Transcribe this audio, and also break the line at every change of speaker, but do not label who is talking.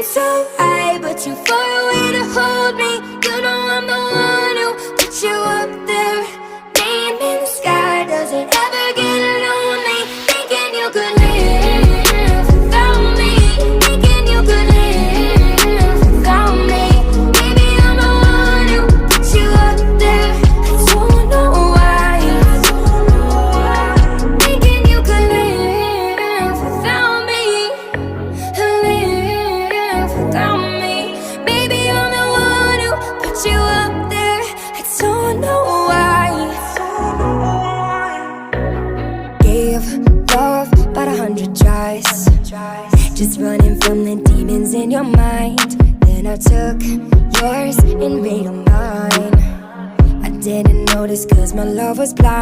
so high, but too far away to hold me. You know I'm the one who put you up there. Name in the sky, does it ever get lonely? Thinking you could live without me. Thinking you could live without me. Maybe I'm the one who put you up there. I don't know why. Thinking you could live without me. Live without me. Maybe I'm the one who put you up there. I don't know why. Gave love about 100 tries, just running from the demons in your mind. Then I took yours and made them mine. I didn't notice 'cause my love was blind.